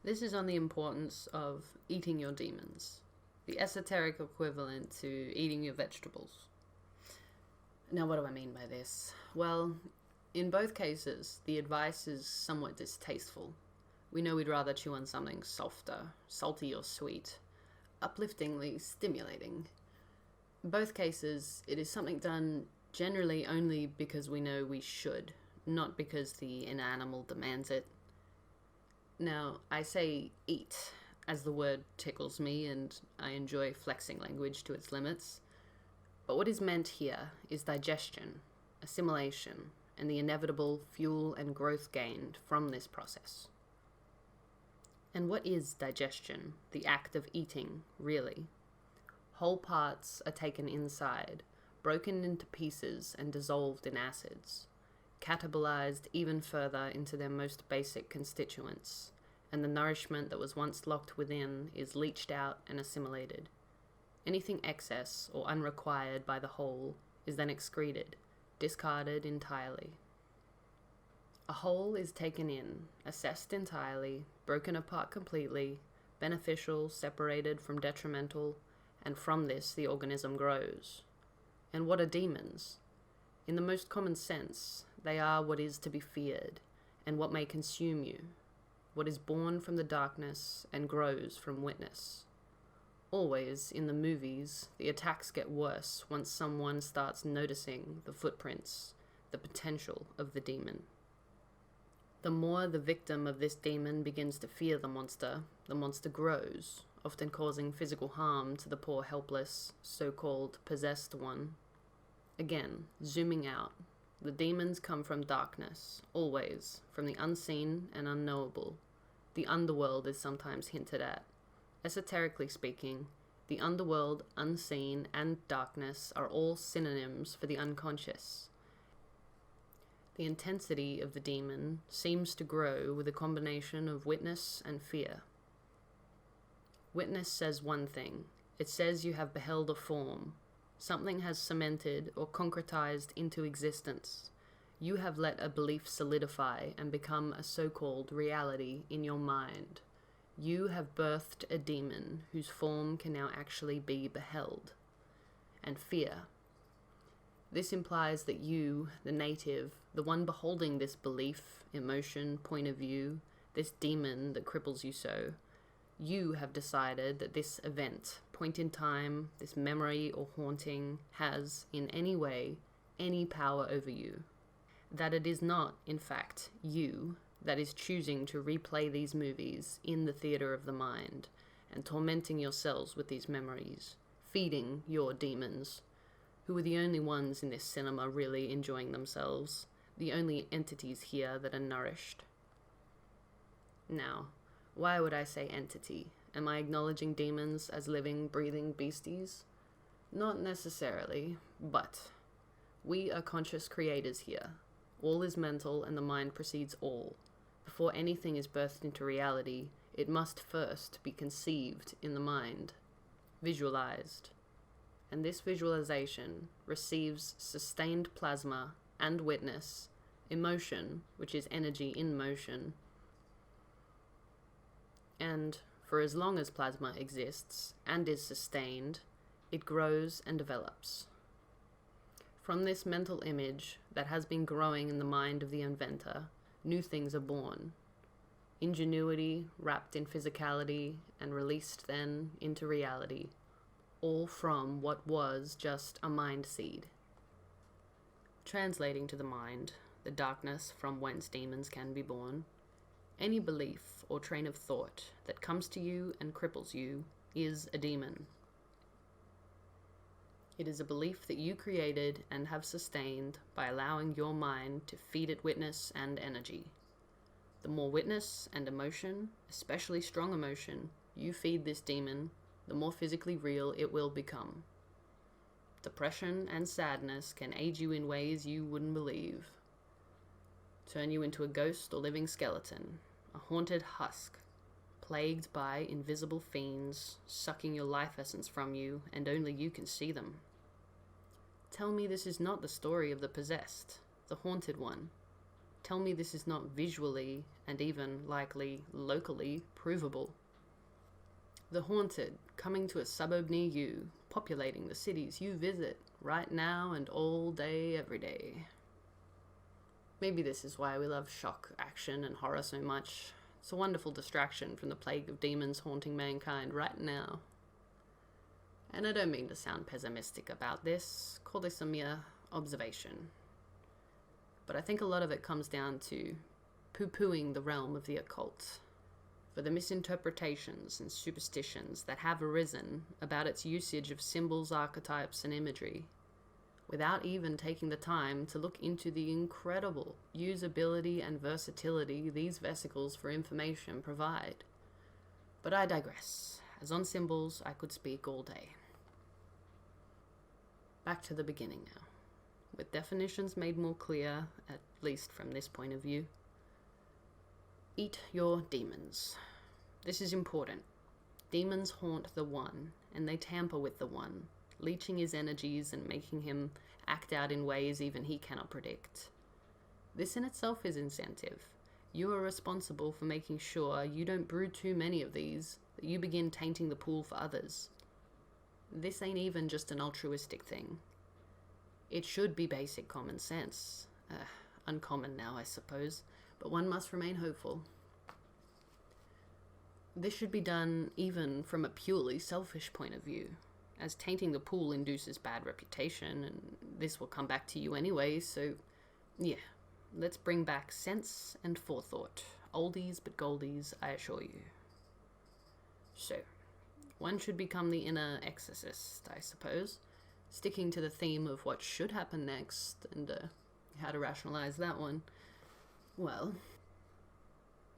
This is on the importance of eating your demons, the esoteric equivalent to eating your vegetables. Now, what do I mean by this? Well, in both cases, the advice is somewhat distasteful. We know we'd rather chew on something softer, salty or sweet, upliftingly stimulating. In both cases, it is something done generally only because we know we should, not because the inner animal demands it. Now, I say eat, as the word tickles me and I enjoy flexing language to its limits. But what is meant here is digestion, assimilation, and the inevitable fuel and growth gained from this process. And what is digestion, the act of eating, really? Whole parts are taken inside, broken into pieces and dissolved in acids, catabolized even further into their most basic constituents, and the nourishment that was once locked within is leached out and assimilated. Anything excess or unrequired by the whole is then excreted, discarded entirely. A whole is taken in, assessed entirely, broken apart completely, beneficial, separated from detrimental, and from this the organism grows. And what are demons? In the most common sense, they are what is to be feared, and what may consume you, what is born from the darkness and grows from witness. Always, in the movies, the attacks get worse once someone starts noticing the footprints, the potential of the demon. The more the victim of this demon begins to fear the monster grows, often causing physical harm to the poor helpless, so-called possessed one. Again, zooming out, the demons come from darkness, always, from the unseen and unknowable. The underworld is sometimes hinted at. Esoterically speaking, the underworld, unseen, and darkness are all synonyms for the unconscious. The intensity of the demon seems to grow with a combination of witness and fear. Witness says one thing. It says you have beheld a form. Something has cemented or concretized into existence. You have let a belief solidify and become a so-called reality in your mind. You have birthed a demon whose form can now actually be beheld. And fear. This implies that you, the native, the one beholding this belief, emotion, point of view, this demon that cripples you so, you have decided that this event, point in time, this memory or haunting, has, in any way, any power over you. That it is not, in fact, you that is choosing to replay these movies in the theater of the mind and tormenting yourselves with these memories, feeding your demons, who are the only ones in this cinema really enjoying themselves, the only entities here that are nourished. Now, why would I say entity? Am I acknowledging demons as living, breathing beasties? Not necessarily, but we are conscious creators here. All is mental and the mind precedes all. Before anything is birthed into reality, it must first be conceived in the mind, visualized. And this visualization receives sustained plasma and witness, emotion, which is energy in motion. And for as long as plasma exists and is sustained, it grows and develops. From this mental image that has been growing in the mind of the inventor, new things are born. Ingenuity wrapped in physicality and released then into reality, all from what was just a mind seed. Translating to the mind, the darkness from whence demons can be born, any belief or train of thought that comes to you and cripples you is a demon. It is a belief that you created and have sustained by allowing your mind to feed it witness and energy. The more witness and emotion, especially strong emotion, you feed this demon, the more physically real it will become. Depression and sadness can age you in ways you wouldn't believe. Turn you into a ghost or living skeleton, a haunted husk, plagued by invisible fiends, sucking your life essence from you, and only you can see them. Tell me this is not the story of the possessed, the haunted one. Tell me this is not visually, and even likely locally, provable. The haunted, coming to a suburb near you, populating the cities you visit, right now and all day, every day. Maybe this is why we love shock, action, and horror so much. It's a wonderful distraction from the plague of demons haunting mankind right now. And I don't mean to sound pessimistic about this, call this a mere observation. But I think a lot of it comes down to poo-pooing the realm of the occult, for the misinterpretations and superstitions that have arisen about its usage of symbols, archetypes, and imagery, without even taking the time to look into the incredible usability and versatility these vesicles for information provide. But I digress, as on symbols I could speak all day. Back to the beginning now, with definitions made more clear, at least from this point of view. Eat your demons. This is important. Demons haunt the One, and they tamper with the One, leeching his energies and making him act out in ways even he cannot predict. This in itself is incentive. You are responsible for making sure you don't brew too many of these, that you begin tainting the pool for others. This ain't even just an altruistic thing. It should be basic common sense. Uncommon now, I suppose, but one must remain hopeful. This should be done even from a purely selfish point of view, as tainting the pool induces bad reputation, and this will come back to you anyway, so yeah, let's bring back sense and forethought. Oldies but goldies, I assure you. So, one should become the inner exorcist, I suppose, sticking to the theme of what should happen next, and how to rationalize that one. Well,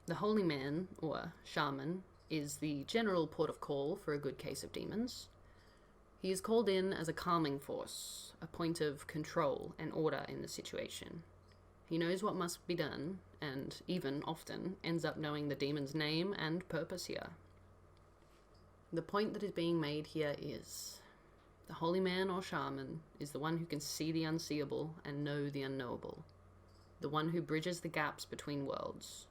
the holy man, or shaman, is the general port of call for a good case of demons. He is called in as a calming force, a point of control and order in the situation. He knows what must be done, and even often ends up knowing the demon's name and purpose here. The point that is being made here is, the holy man or shaman is the one who can see the unseeable and know the unknowable, the one who bridges the gaps between worlds.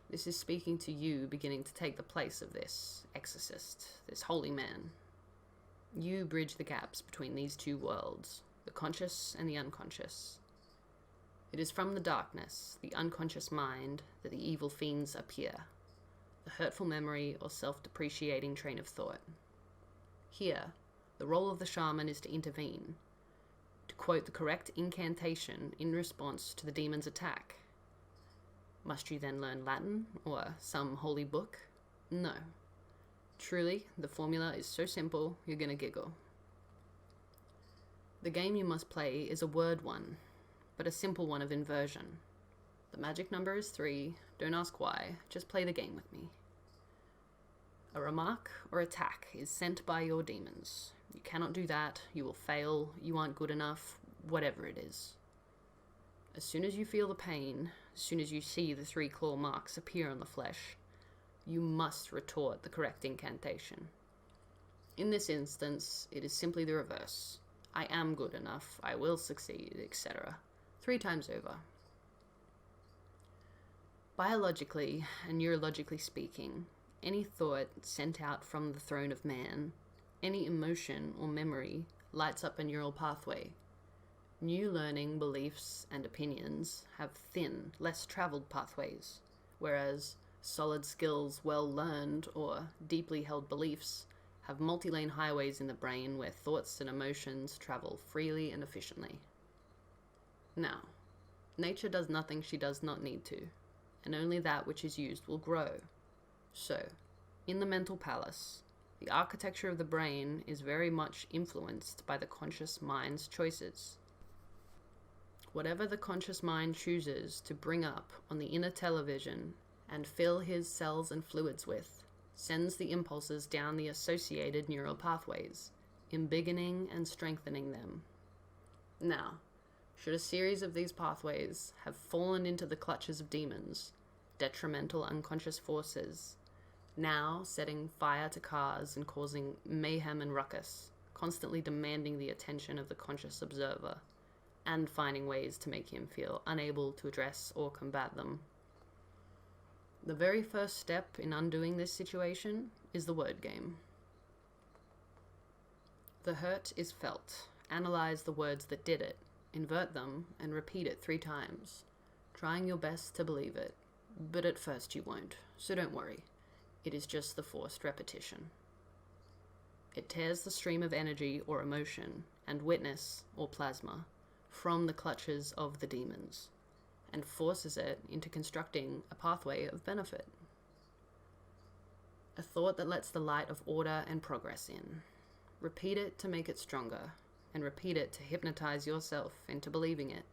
This is speaking to you beginning to take the place of this exorcist, this holy man. You bridge the gaps between these two worlds, the conscious and the unconscious. It is from the darkness, the unconscious mind, that the evil fiends appear, the hurtful memory or self-depreciating train of thought. Here, the role of the shaman is to intervene, to quote the correct incantation in response to the demon's attack. Must you then learn Latin or some holy book? No. Truly, the formula is so simple, you're gonna giggle. The game you must play is a word one, but a simple one of inversion. The magic number is 3, don't ask why, just play the game with me. A remark or attack is sent by your demons. You cannot do that, you will fail, you aren't good enough, whatever it is. As soon as you feel the pain, as soon as you see the 3 claw marks appear on the flesh, you must retort the correct incantation. In this instance, it is simply the reverse. I am good enough, I will succeed, etc. 3 times over. Biologically and neurologically speaking, any thought sent out from the throne of man, any emotion or memory lights up a neural pathway. New learning, beliefs, and opinions have thin, less traveled pathways, whereas solid skills, well learned, or deeply held beliefs have multi-lane highways in the brain where thoughts and emotions travel freely and efficiently. Now, nature does nothing she does not need to, and only that which is used will grow. So, in the mental palace, the architecture of the brain is very much influenced by the conscious mind's choices. Whatever the conscious mind chooses to bring up on the inner television and fill his cells and fluids with, sends the impulses down the associated neural pathways, embiggening and strengthening them. Now, should a series of these pathways have fallen into the clutches of demons, detrimental unconscious forces, now setting fire to cars and causing mayhem and ruckus, constantly demanding the attention of the conscious observer, and finding ways to make him feel unable to address or combat them. The very first step in undoing this situation is the word game. The hurt is felt. Analyze the words that did it, invert them, and repeat it 3 times, trying your best to believe it. But at first you won't, so don't worry. It is just the forced repetition. It tears the stream of energy or emotion and witness or plasma from the clutches of the demons and forces it into constructing a pathway of benefit. A thought that lets the light of order and progress in. Repeat it to make it stronger, and repeat it to hypnotize yourself into believing it.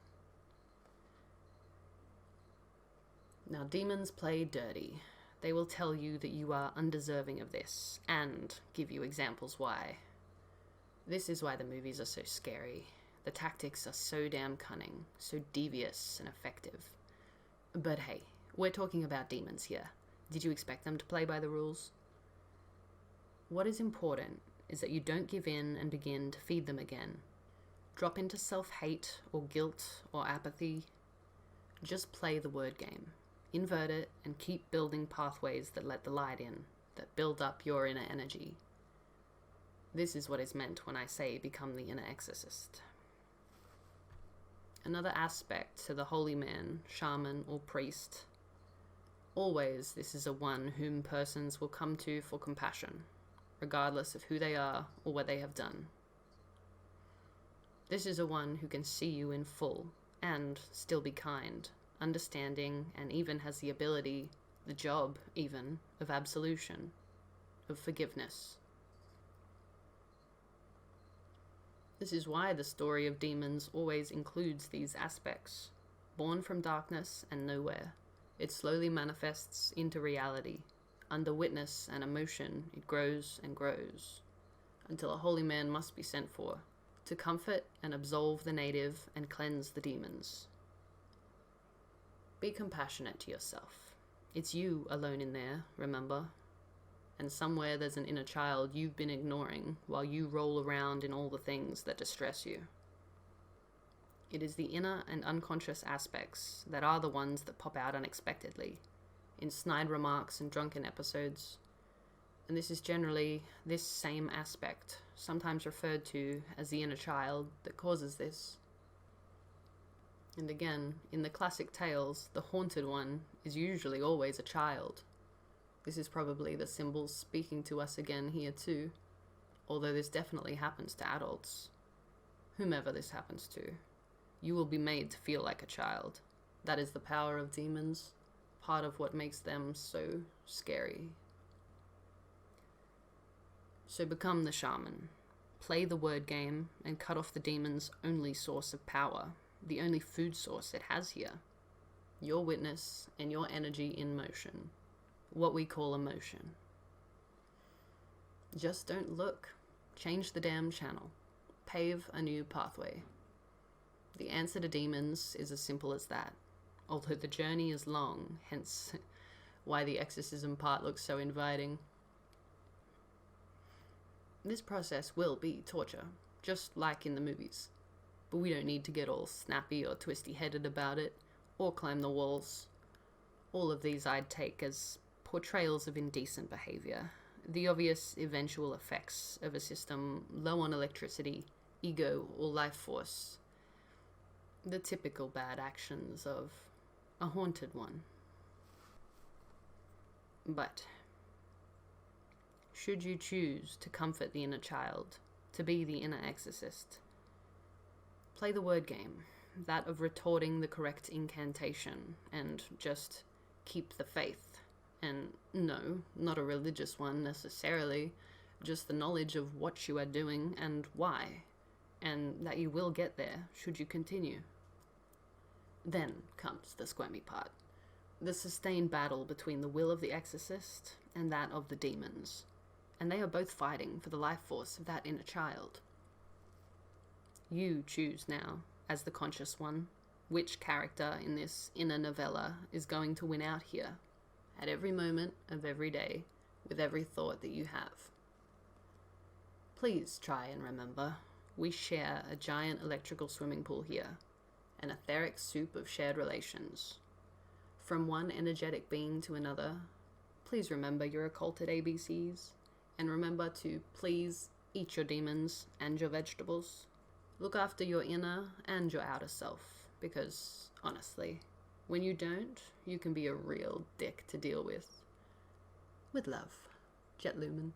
Now, demons play dirty. They will tell you that you are undeserving of this, and give you examples why. This is why the movies are so scary. The tactics are so damn cunning, so devious and effective. But hey, we're talking about demons here. Did you expect them to play by the rules? What is important is that you don't give in and begin to feed them again. Drop into self-hate or guilt or apathy. Just play the word game. Invert it and keep building pathways that let the light in, that build up your inner energy. This is what is meant when I say become the inner exorcist. Another aspect to the holy man, shaman, or priest. Always this is a one whom persons will come to for compassion, regardless of who they are or what they have done. This is a one who can see you in full and still be kind, understanding, and even has the ability, the job even, of absolution, of forgiveness. This is why the story of demons always includes these aspects. Born from darkness and nowhere, it slowly manifests into reality. Under witness and emotion, it grows and grows, until a holy man must be sent for, to comfort and absolve the native and cleanse the demons. Be compassionate to yourself. It's you alone in there, remember? And somewhere there's an inner child you've been ignoring while you roll around in all the things that distress you. It is the inner and unconscious aspects that are the ones that pop out unexpectedly, in snide remarks and drunken episodes. And this is generally this same aspect, sometimes referred to as the inner child, that causes this. And again, in the classic tales, the haunted one is usually always a child. This is probably the symbols speaking to us again here too, although this definitely happens to adults. Whomever this happens to, you will be made to feel like a child. That is the power of demons, part of what makes them so scary. So become the shaman. Play the word game and cut off the demon's only source of power, the only food source it has here. Your witness and your energy in motion. What we call emotion. Just don't look. Change the damn channel. Pave a new pathway. The answer to demons is as simple as that, although the journey is long, hence why the exorcism part looks so inviting. This process will be torture, just like in the movies, but we don't need to get all snappy or twisty-headed about it, or climb the walls. All of these I'd take as portrayals of indecent behavior, the obvious eventual effects of a system low on electricity, ego, or life force. The typical bad actions of a haunted one. But should you choose to comfort the inner child, to be the inner exorcist, play the word game, that of retorting the correct incantation, and just keep the faith. And no, not a religious one necessarily, just the knowledge of what you are doing and why, and that you will get there should you continue. Then comes the squirmy part, the sustained battle between the will of the exorcist and that of the demons, and they are both fighting for the life force of that inner child. You choose now, as the conscious one, which character in this inner novella is going to win out here, at every moment of every day, with every thought that you have. Please try and remember, we share a giant electrical swimming pool here, an etheric soup of shared relations. From one energetic being to another, please remember your occulted ABCs, and remember to please eat your demons and your vegetables. Look after your inner and your outer self, because, honestly, when you don't, you can be a real dick to deal with. With love, Jet Lumen.